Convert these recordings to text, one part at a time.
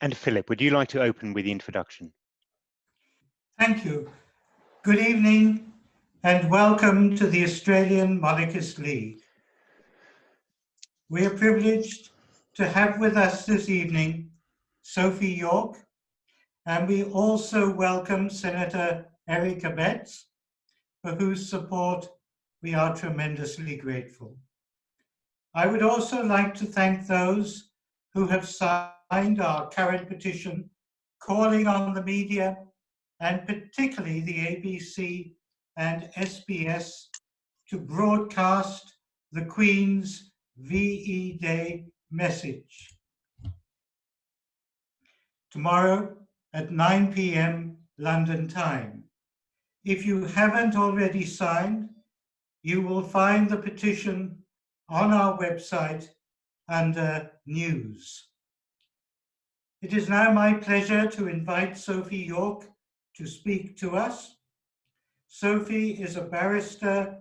And Philip, would you like to open with the introduction? Thank you. Good evening and welcome to the Australian Monarchist League. We are privileged to have with us this evening Sophie York, and we also welcome Senator Eric Abetz, for whose support we are tremendously grateful. I would also like to thank those who have signed our current petition calling on the media, and particularly the ABC and SBS, to broadcast the Queen's VE Day message. Tomorrow at 9 p.m. London time. If you haven't already signed, you will find the petition on our website under News. It is now my pleasure to invite Sophie York to speak to us. Sophie is a barrister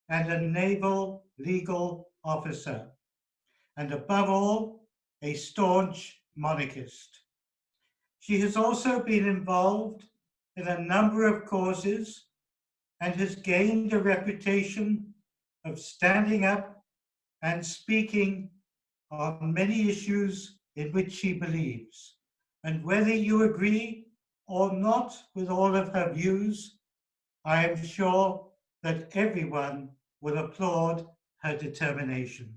and a naval legal officer, and above all, a staunch monarchist. She has also been involved in a number of causes and has gained a reputation of standing up and speaking on many issues in which she believes. And whether you agree or not with all of her views, I am sure that everyone will applaud her determination.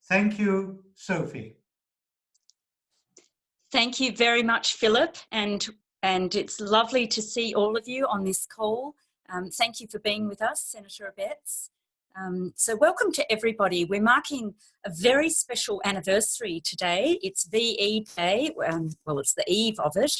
Thank you, Sophie. Thank you very much, Philip, and it's lovely to see all of you on this call. Thank you for being with us, Senator Abetz. So welcome to everybody. We're marking a very special anniversary today. It's VE Day, well, it's the eve of it,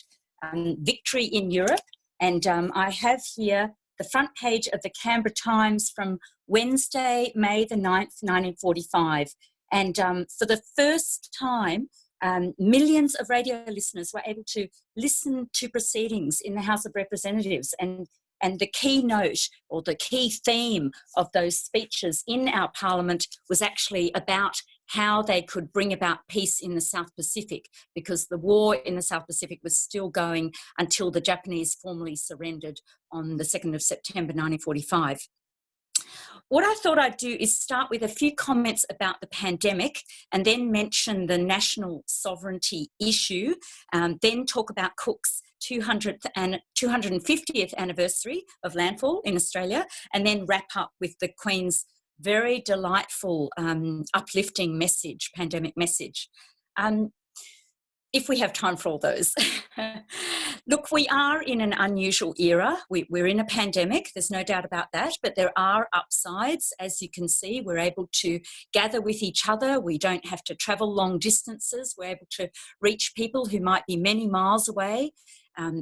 Victory in Europe. And I have here the front page of the Canberra Times from Wednesday, May the 9th, 1945. And for the first time, millions of radio listeners were able to listen to proceedings in the House of Representatives, and the keynote or the key theme of those speeches in our parliament was actually about how they could bring about peace in the South Pacific, because the war in the South Pacific was still going until the Japanese formally surrendered on the 2nd of September 1945. What I thought I'd do is start with a few comments about the pandemic and then mention the national sovereignty issue, then talk about Cook's 200th and 250th anniversary of landfall in Australia, and then wrap up with the Queen's very delightful, uplifting message, pandemic message. If we have time for all those. Look, we are in an unusual era. We're in a pandemic, there's no doubt about that, but there are upsides. As you can see, we're able to gather with each other. We don't have to travel long distances. We're able to reach people who might be many miles away.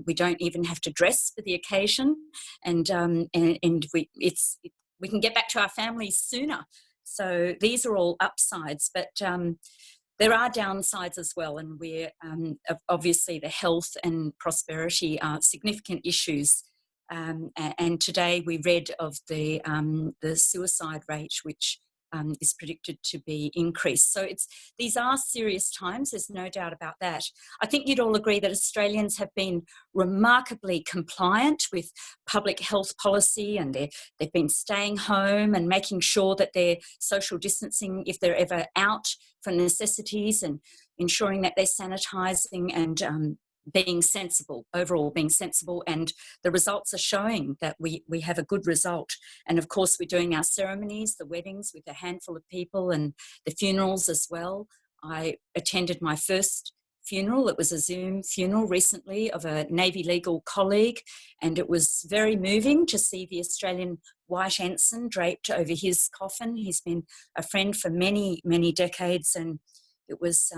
We don't even have to dress for the occasion. And we can get back to our families sooner. So these are all upsides, but there are downsides as well, and we're obviously the health and prosperity are significant issues. And today we read of the suicide rate, which is predicted to be increased. So these are serious times, there's no doubt about that. I think you'd all agree that Australians have been remarkably compliant with public health policy, and they've been staying home and making sure that they're social distancing if they're ever out for necessities, and ensuring that they're sanitising and being sensible, overall being sensible, and the results are showing that we have a good result. And of course we're doing our ceremonies, the weddings with a handful of people, and the funerals as well. I attended my first funeral. It was a Zoom funeral recently of a Navy legal colleague, and it was very moving to see the Australian white ensign draped over his coffin. He's been a friend for many, many decades, and it was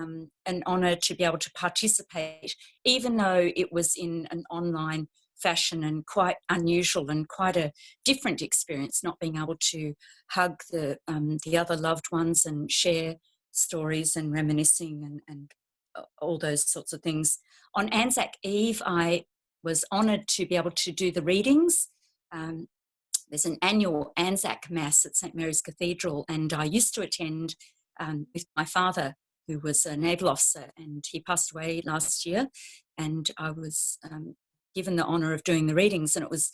an honour to be able to participate, even though it was in an online fashion, and quite unusual and quite a different experience, not being able to hug the other loved ones and share stories and reminiscing and all those sorts of things. On Anzac Eve, I was honoured to be able to do the readings. There's an annual Anzac Mass at St Mary's Cathedral, and I used to attend with my father who was a naval officer, and he passed away last year. And I was given the honour of doing the readings, and it was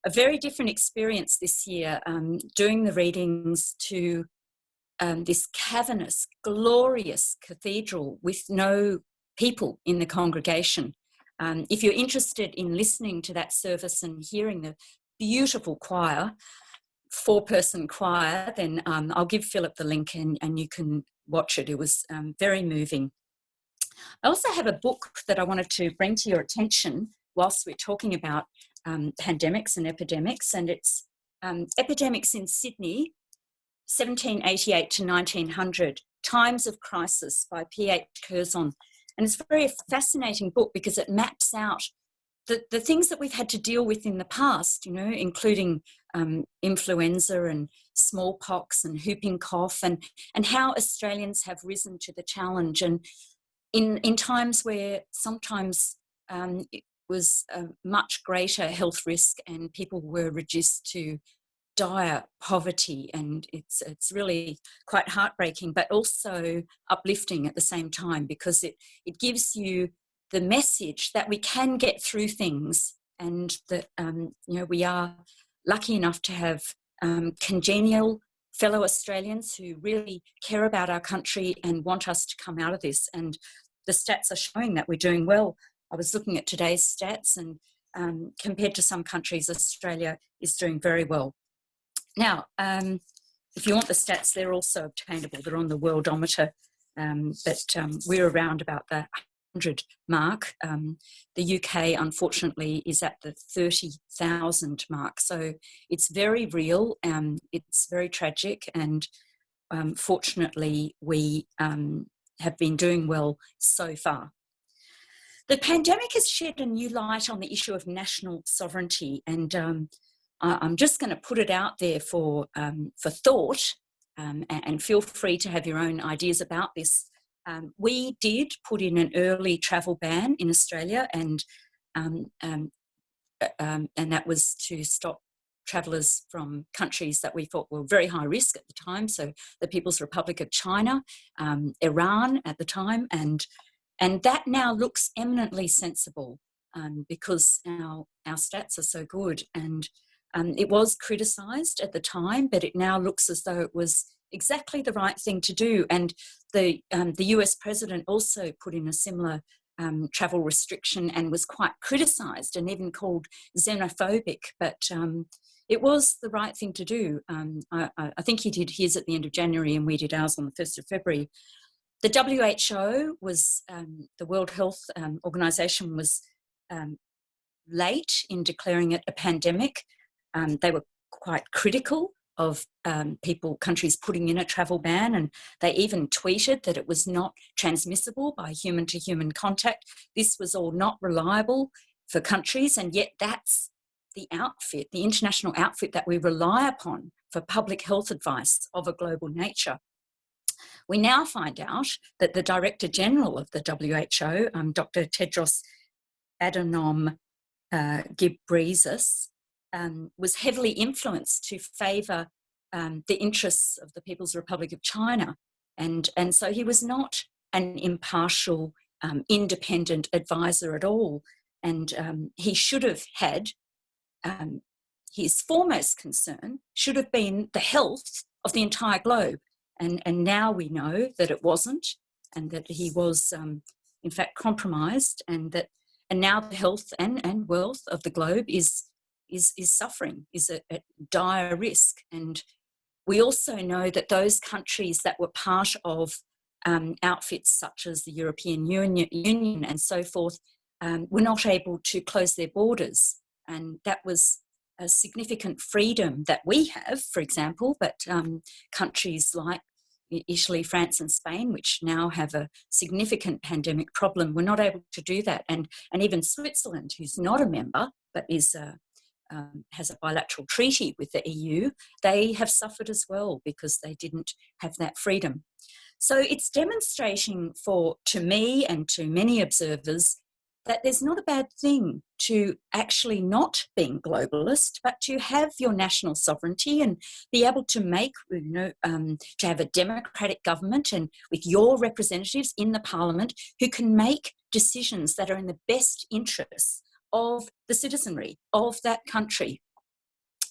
a very different experience this year, doing the readings to this cavernous, glorious cathedral with no people in the congregation. If you're interested in listening to that service and hearing the beautiful choir, 4-person choir, then I'll give Philip the link and you can watch it. It was very moving. I also have a book that I wanted to bring to your attention whilst we're talking about pandemics and epidemics, and it's Epidemics in Sydney, 1788 to 1900, Times of Crisis by P.H. Curzon. And it's a very fascinating book because it maps out the things that we've had to deal with in the past, you know, including influenza and smallpox and whooping cough, and how Australians have risen to the challenge. And in times where sometimes it was a much greater health risk and people were reduced to dire poverty, and it's really quite heartbreaking but also uplifting at the same time, because it gives you the message that we can get through things, and that you know, we are lucky enough to have congenial fellow Australians who really care about our country and want us to come out of this. And the stats are showing that we're doing well. I was looking at today's stats, and compared to some countries, Australia is doing very well. Now, if you want the stats, they're also obtainable. They're on the Worldometer, but we're around about the 100 mark. The UK, unfortunately, is at the 30,000 mark. So it's very real, it's very tragic, and fortunately, we have been doing well so far. The pandemic has shed a new light on the issue of national sovereignty, and I'm just going to put it out there for thought, and feel free to have your own ideas about this. We did put in an early travel ban in Australia, and that was to stop travellers from countries that we thought were very high risk at the time. So the People's Republic of China, Iran at the time, and that now looks eminently sensible because our stats are so good. And it was criticised at the time, but it now looks as though it was exactly the right thing to do. And the US president also put in a similar travel restriction and was quite criticised and even called xenophobic, but it was the right thing to do. I think he did his at the end of January and we did ours on the 1st of February. The WHO was, the World Health Organization was late in declaring it a pandemic. They were quite critical of countries putting in a travel ban, and they even tweeted that it was not transmissible by human-to-human contact. This was all not reliable for countries, and yet that's the outfit, the international outfit that we rely upon for public health advice of a global nature. We now find out that the Director General of the WHO, Dr. Tedros Adhanom Ghebreyesus, was heavily influenced to favour the interests of the People's Republic of China. And so he was not an impartial, independent advisor at all. And he should have had, his foremost concern should have been the health of the entire globe. And now we know that it wasn't, and that he was, in fact, compromised, and now the health and wealth of the globe is suffering, is at dire risk. And we also know that those countries that were part of outfits such as the European Union and so forth were not able to close their borders. And that was a significant freedom that we have, for example, but countries like Italy, France and Spain, which now have a significant pandemic problem, were not able to do that. And even Switzerland, who's not a member but is has a bilateral treaty with the EU, they have suffered as well because they didn't have that freedom. So it's demonstrating to me and to many observers that there's not a bad thing to actually not being globalist, but to have your national sovereignty and be able to make, to have a democratic government and with your representatives in the parliament who can make decisions that are in the best interests of the citizenry of that country.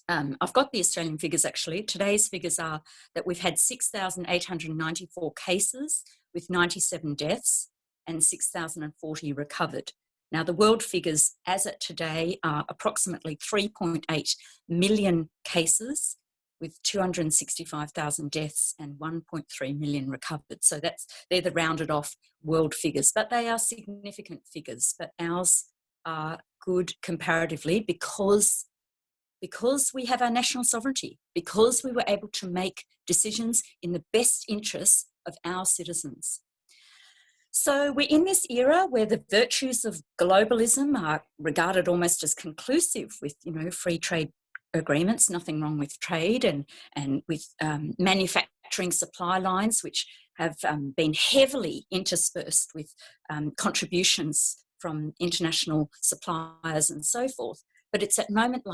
I've got the Australian figures actually. Today's figures are that we've had 6,894 cases with 97 deaths and 6,040 recovered. Now, the world figures as at today are approximately 3.8 million cases with 265,000 deaths and 1.3 million recovered. So they're the rounded off world figures, but they are significant figures. But ours are good comparatively because we have our national sovereignty, because we were able to make decisions in the best interests of our citizens. So we're in this era where the virtues of globalism are regarded almost as conclusive with, free trade agreements, nothing wrong with trade, and with manufacturing supply lines, which have been heavily interspersed with contributions from international suppliers and so forth. But it's at moments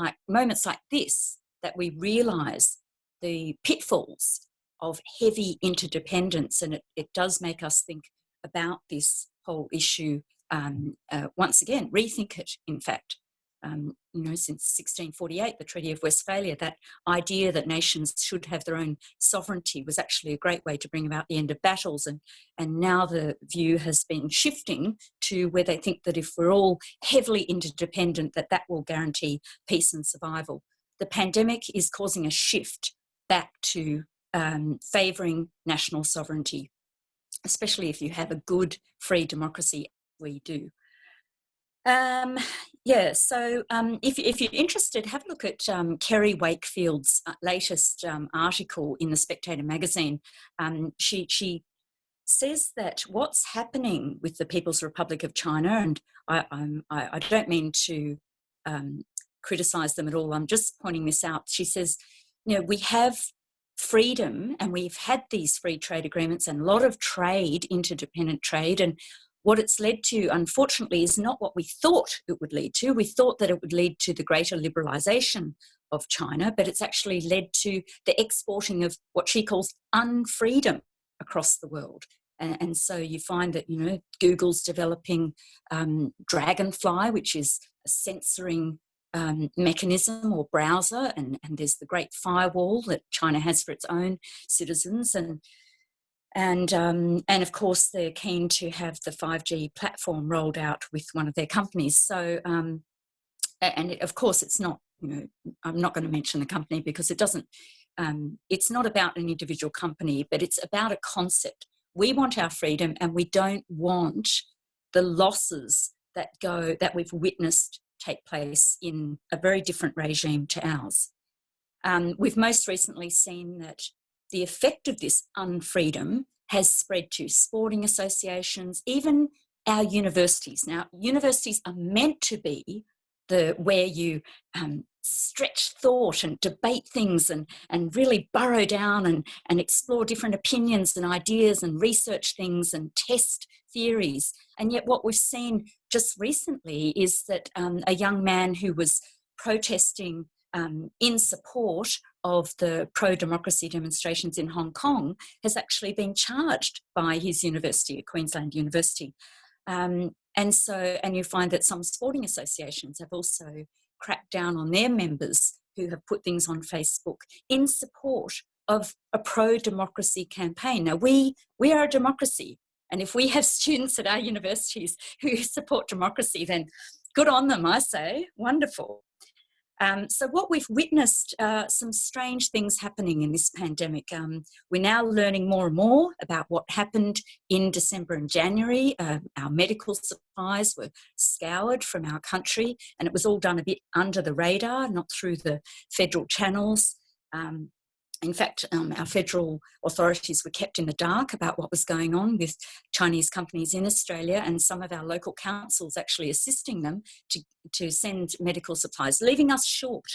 like this that we realise the pitfalls of heavy interdependence, and it does make us think about this whole issue once again, rethink it, in fact. Since 1648, the Treaty of Westphalia, that idea that nations should have their own sovereignty was actually a great way to bring about the end of battles. And now the view has been shifting to where they think that if we're all heavily interdependent, that will guarantee peace and survival. The pandemic is causing a shift back to favouring national sovereignty, especially if you have a good, free democracy, as we do. If you're interested, have a look at Kerry Wakefield's latest article in the Spectator magazine. She says that what's happening with the People's Republic of China, and I don't mean to criticise them at all, I'm just pointing this out. She says, we have freedom and we've had these free trade agreements and a lot of trade, interdependent trade, and what it's led to, unfortunately, is not what we thought it would lead to. We thought that it would lead to the greater liberalisation of China, but it's actually led to the exporting of what she calls unfreedom across the world. And so you find that, Google's developing Dragonfly, which is a censoring mechanism or browser, and there's the Great Firewall that China has for its own citizens, and of course they're keen to have the 5G platform rolled out with one of their companies. So, of course it's not, I'm not going to mention the company because it doesn't, it's not about an individual company, but it's about a concept. We want our freedom and we don't want the losses that we've witnessed take place in a very different regime to ours. We've most recently seen that the effect of this unfreedom has spread to sporting associations, even our universities. Now, universities are meant to be where you stretch thought and debate things and really burrow down and explore different opinions and ideas and research things and test theories. And yet what we've seen just recently is that a young man who was protesting in support of the pro-democracy demonstrations in Hong Kong has actually been charged by his university, Queensland University. And you find that some sporting associations have also cracked down on their members who have put things on Facebook in support of a pro-democracy campaign. Now, we are a democracy, and if we have students at our universities who support democracy, then good on them, I say, wonderful. So what we've witnessed, some strange things happening in this pandemic. We're now learning more and more about what happened in December and January. Our medical supplies were scoured from our country, and it was all done a bit under the radar, not through the federal channels. In fact, our federal authorities were kept in the dark about what was going on with Chinese companies in Australia, and some of our local councils actually assisting them to send medical supplies, leaving us short.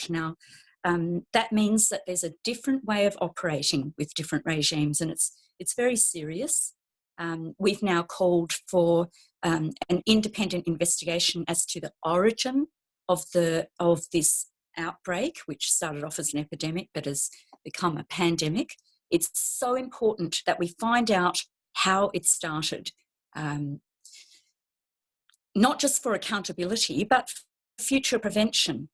Now, that means that there's a different way of operating with different regimes, and it's very serious. We've now called for an independent investigation as to the origin of this outbreak, which started off as an epidemic but has become a pandemic. It's so important that we find out how it started, not just for accountability, but for future prevention.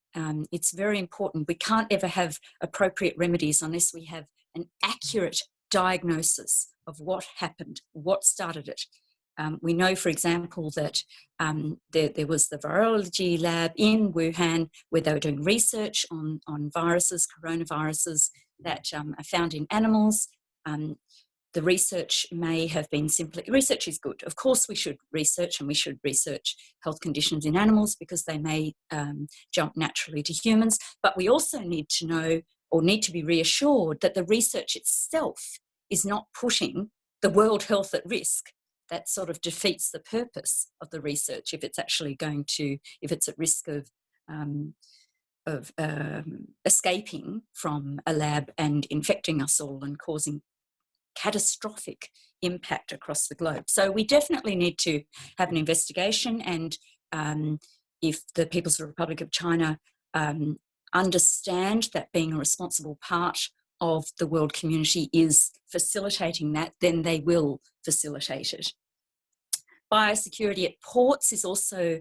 It's very important. We can't ever have appropriate remedies unless we have an accurate diagnosis of what happened, what started it. We know, for example, that there was the virology lab in Wuhan where they were doing research on viruses, coronaviruses that are found in animals. The research may have been simply, research is good. Of course we should research, and we should research health conditions in animals because they may jump naturally to humans, but we also need to know, or need to be reassured, that the research itself is not putting the world health at risk. That sort of defeats the purpose of the research if it's actually if it's at risk of escaping from a lab and infecting us all and causing catastrophic impact across the globe. So we definitely need to have an investigation, and if the People's Republic of China understand that being a responsible part of the world community is facilitating that, then they will facilitate it. Biosecurity at ports is also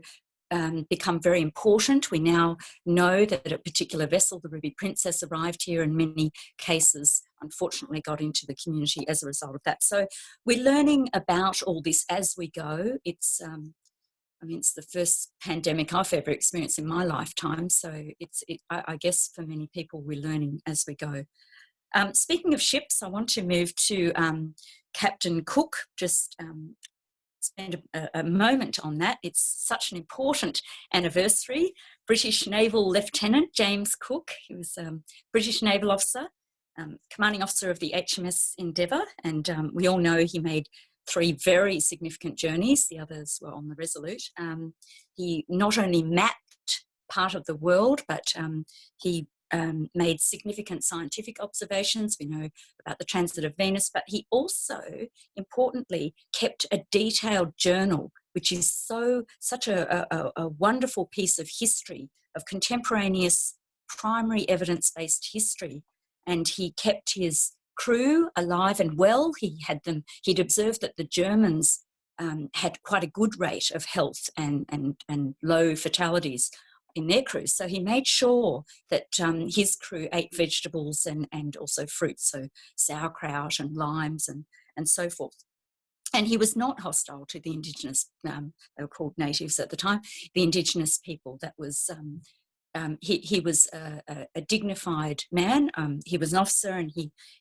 become very important. We now know that a particular vessel, the Ruby Princess, arrived here, and many cases unfortunately got into the community as a result of that. So we're learning about all this as we go. It's it's the first pandemic I've ever experienced in my lifetime, so I guess for many people we're learning as we go. Speaking of ships, I want to move to Captain Cook, just spend a moment on that. It's such an important anniversary. British Naval Lieutenant James Cook, he was a British naval officer, commanding officer of the HMS Endeavour, and we all know he made 3 very significant journeys. The others were on the Resolute. He not only mapped part of the world, but he made significant scientific observations. We know about the transit of Venus, but he also, importantly, kept a detailed journal, which is such a wonderful piece of history, of contemporaneous primary evidence-based history. And he kept his crew alive and well. He'd observed that the Germans had quite a good rate of health and low fatalities in their crews. So he made sure that his crew ate vegetables and also fruits, so sauerkraut and limes and so forth. And he was not hostile to the indigenous, they were called natives at the time, the indigenous people. That was, he was a dignified man. He was an officer, and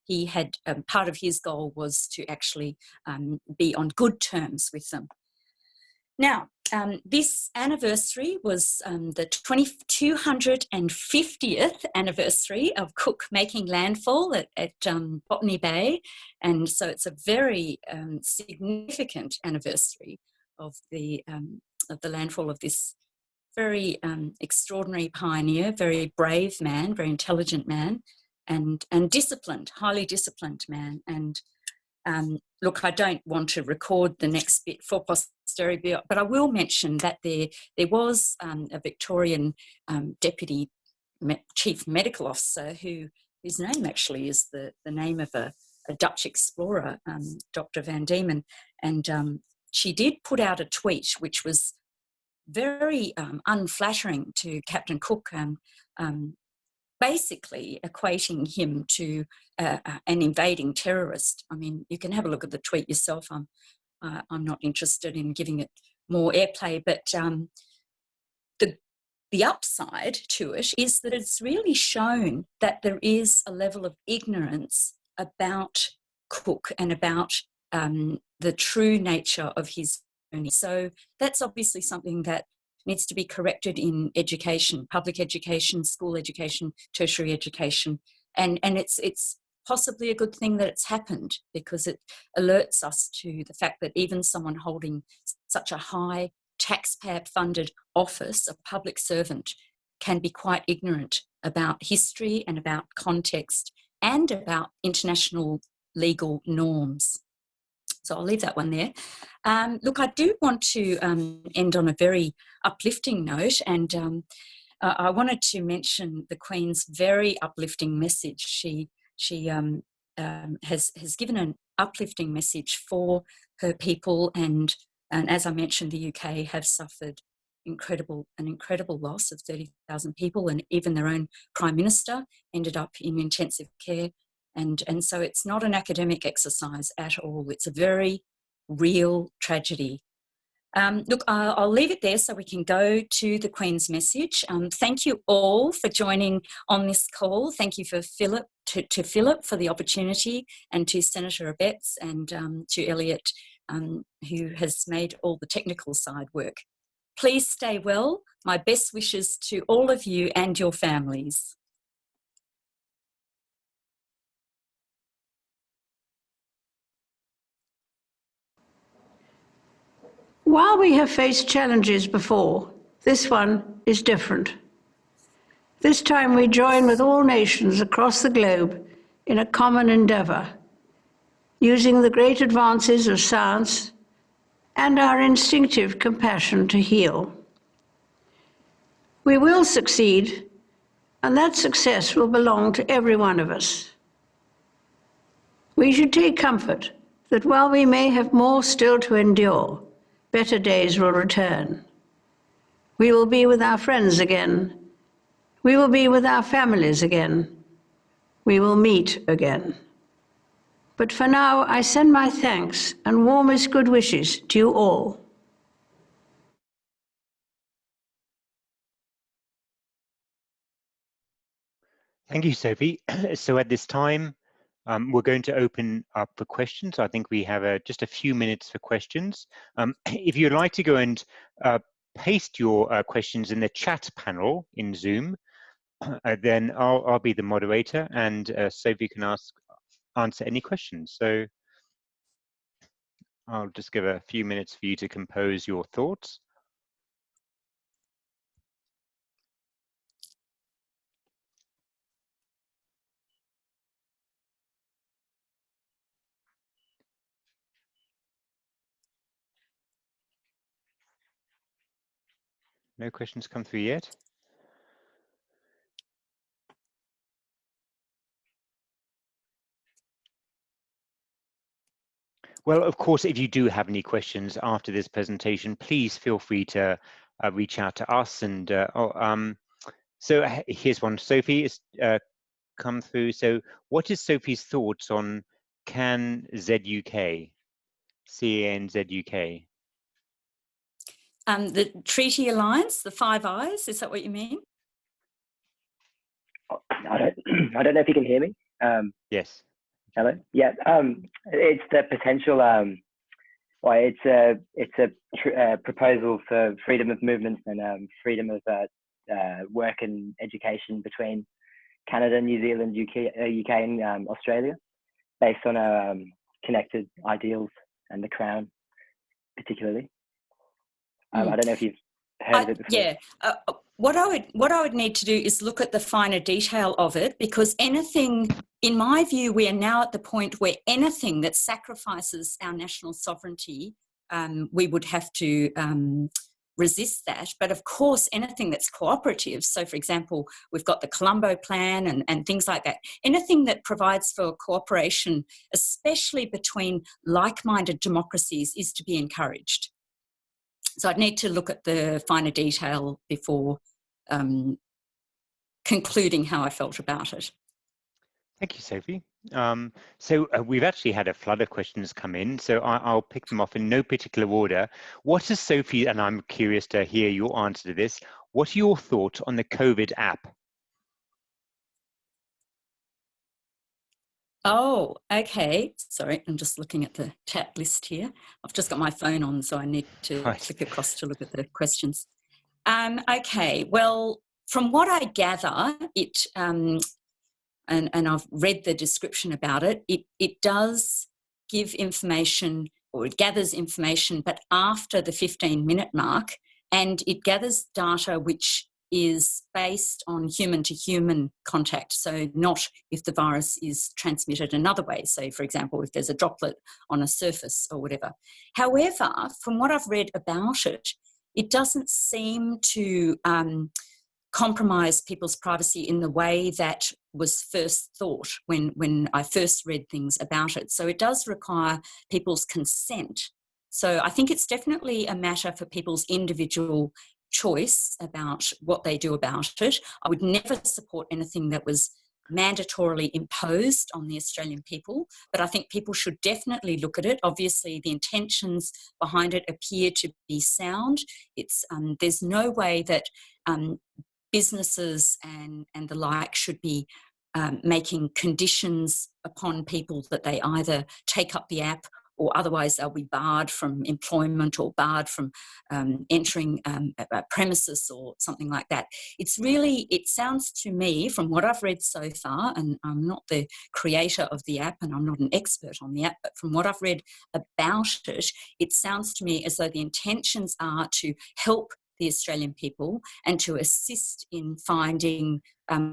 he had, part of his goal was to actually be on good terms with them. Now, this anniversary was the 250th anniversary of Cook making landfall at Botany Bay, and so it's a very significant anniversary of the landfall of this very extraordinary pioneer, very brave man, very intelligent man, and disciplined, highly disciplined man. And look, I don't want to record the next bit for posterity, but I will mention that there was a Victorian Deputy Chief Medical Officer whose name actually is the name of a Dutch explorer, Dr. Van Diemen, and she did put out a tweet which was very unflattering to Captain Cook, basically equating him to an invading terrorist. I mean, you can have a look at the tweet yourself. I'm not interested in giving it more airplay, but the upside to it is that it's really shown that there is a level of ignorance about Cook and about the true nature of his journey. So that's obviously something that needs to be corrected in education, public education, school education, tertiary education. And it's possibly a good thing that it's happened, because it alerts us to the fact that even someone holding such a high taxpayer-funded office, a public servant, can be quite ignorant about history and about context and about international legal norms. So I'll leave that one there. Look, I do want to end on a very uplifting note, and I wanted to mention the Queen's very uplifting message. She has given an uplifting message for her people, and as I mentioned, the UK have suffered an incredible loss of 30,000 people, and even their own Prime Minister ended up in intensive care. And so it's not an academic exercise at all. It's a very real tragedy. Look, I'll leave it there so we can go to the Queen's message. Thank you all for joining on this call. Thank you for Philip, to Philip for the opportunity, and to Senator Abetz, and to Elliot, who has made all the technical side work. Please stay well. My best wishes to all of you and your families. While we have faced challenges before, this one is different. This time we join with all nations across the globe in a common endeavour, using the great advances of science and our instinctive compassion to heal. We will succeed, and that success will belong to every one of us. We should take comfort that while we may have more still to endure, better days will return. We will be with our friends again. We will be with our families again. We will meet again. But for now, I send my thanks and warmest good wishes to you all. Thank you, Sophie. So at this time, we're going to open up for questions. I think we have just a few minutes for questions. If you'd like to go and paste your questions in the chat panel in Zoom, then I'll be the moderator, and Sophie can answer any questions. So I'll just give a few minutes for you to compose your thoughts. No questions come through yet? Well, of course, if you do have any questions after this presentation, please feel free to reach out to us. And so here's one. Sophie has come through. So what is Sophie's thoughts on CAN-ZUK? C-A-N-Z-U-K. The Treaty Alliance, the Five Eyes, is that what you mean? I don't know if you can hear me. Yes. Hello. Yeah. It's the potential. Well, it's a proposal for freedom of movement and freedom of work and education between Canada, New Zealand, UK, and Australia, based on our connected ideals and the Crown, particularly. I don't know if you've heard of it before. Yeah. What I would need to do is look at the finer detail of it, because anything, in my view, we are now at the point where anything that sacrifices our national sovereignty, we would have to resist that. But of course, anything that's cooperative, so for example, we've got the Colombo Plan and things like that, anything that provides for cooperation, especially between like-minded democracies, is to be encouraged. So I'd need to look at the finer detail before concluding how I felt about it. Thank you, Sophie. So we've actually had a flood of questions come in, so I'll pick them off in no particular order. What is Sophie, and I'm curious to hear your answer to this, what are your thoughts on the COVID app? Oh, okay. Sorry, I'm just looking at the chat list here. I've just got my phone on, so I need to click across to look at the questions. Okay, well, from what I gather, it and I've read the description about it, it does give information, or it gathers information, but after the 15-minute mark, and it gathers data which is based on human-to-human contact, so not if the virus is transmitted another way, say, for example, if there's a droplet on a surface or whatever. However, from what I've read about it, it doesn't seem to compromise people's privacy in the way that was first thought when I first read things about it. So it does require people's consent. So I think it's definitely a matter for people's individual choice about what they do about it. I would never support anything that was mandatorily imposed on the Australian people, but I think people should definitely look at it. Obviously, the intentions behind it appear to be sound. It's there's no way that businesses and the like should be making conditions upon people that they either take up the app or otherwise they'll be barred from employment or barred from entering a premises or something like that. It's really, it sounds to me from what I've read so far, and I'm not the creator of the app and I'm not an expert on the app, but from what I've read about it, it sounds to me as though the intentions are to help the Australian people and to assist in finding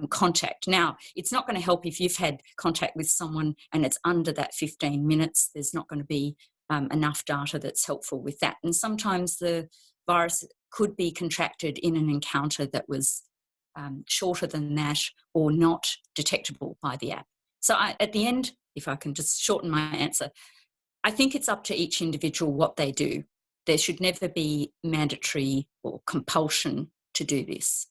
contact. Now, it's not going to help if you've had contact with someone and it's under that 15 minutes. There's not going to be enough data that's helpful with that. And sometimes the virus could be contracted in an encounter that was shorter than that or not detectable by the app. So at the end, if I can just shorten my answer, I think it's up to each individual what they do. There should never be mandatory or compulsion to do this.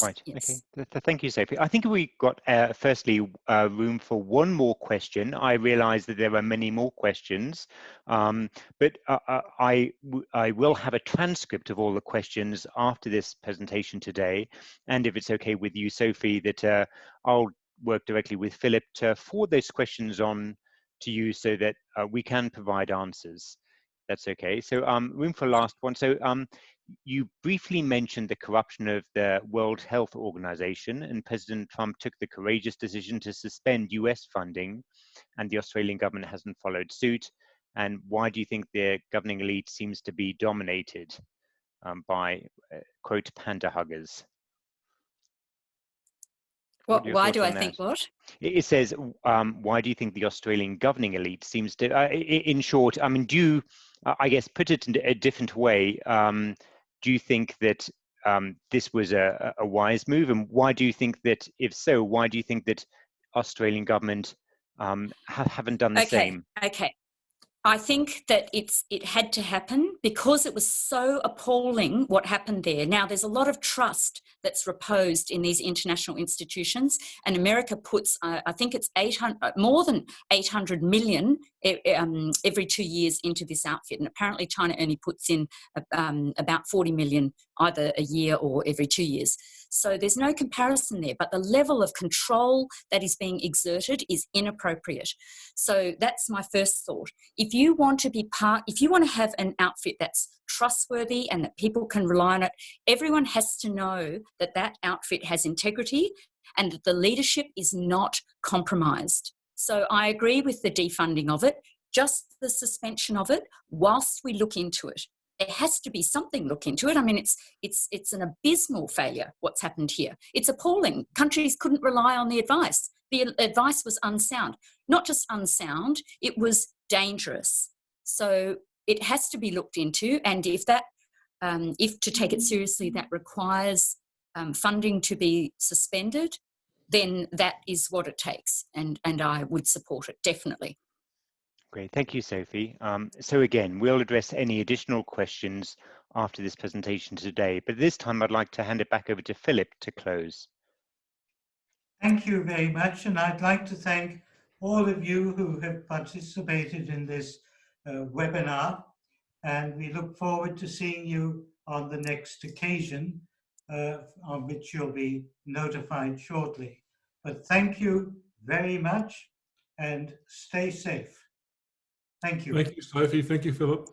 Right. Yes. Okay. Thank you, Sophie. I think we got firstly room for one more question. I realise that there are many more questions, but I will have a transcript of all the questions after this presentation today. And if it's okay with you, Sophie, that I'll work directly with Philip to forward those questions on to you so that we can provide answers. That's okay. So room for last one. So you briefly mentioned the corruption of the World Health Organization, and President Trump took the courageous decision to suspend US funding, and the Australian government hasn't followed suit. And why do you think the governing elite seems to be dominated by, quote, panda huggers? Why do I think what? It says, why do you think the Australian governing elite seems to, in short, I mean, do you, I guess, put it in a different way, do you think that this was a wise move? And why do you think that, if so, why do you think that Australian government haven't done the same? Okay. I think that it had to happen because it was so appalling what happened there. Now, there's a lot of trust that's reposed in these international institutions, and America puts, I think it's more than 800 million every 2 years into this outfit, and apparently China only puts in about 40 million either a year or every 2 years. So there's no comparison there, but the level of control that is being exerted is inappropriate. So that's my first thought. If you want to be if you want to have an outfit that's trustworthy and that people can rely on it, everyone has to know that that outfit has integrity and that the leadership is not compromised. So I agree with the defunding of it, just the suspension of it, whilst we look into it. There has to be something look into it. I mean, it's an abysmal failure, what's happened here. It's appalling. Countries couldn't rely on the advice. The advice was unsound. Not just unsound, it was dangerous. So it has to be looked into, and if to take it seriously, that requires funding to be suspended, then that is what it takes, and I would support it, definitely. Great, thank you, Sophie. So again, we'll address any additional questions after this presentation today, but this time I'd like to hand it back over to Philip to close. Thank you very much, and I'd like to thank all of you who have participated in this webinar, and we look forward to seeing you on the next occasion, on which you'll be notified shortly. But thank you very much, and stay safe. Thank you. Thank you, Sophie. Thank you, Philip.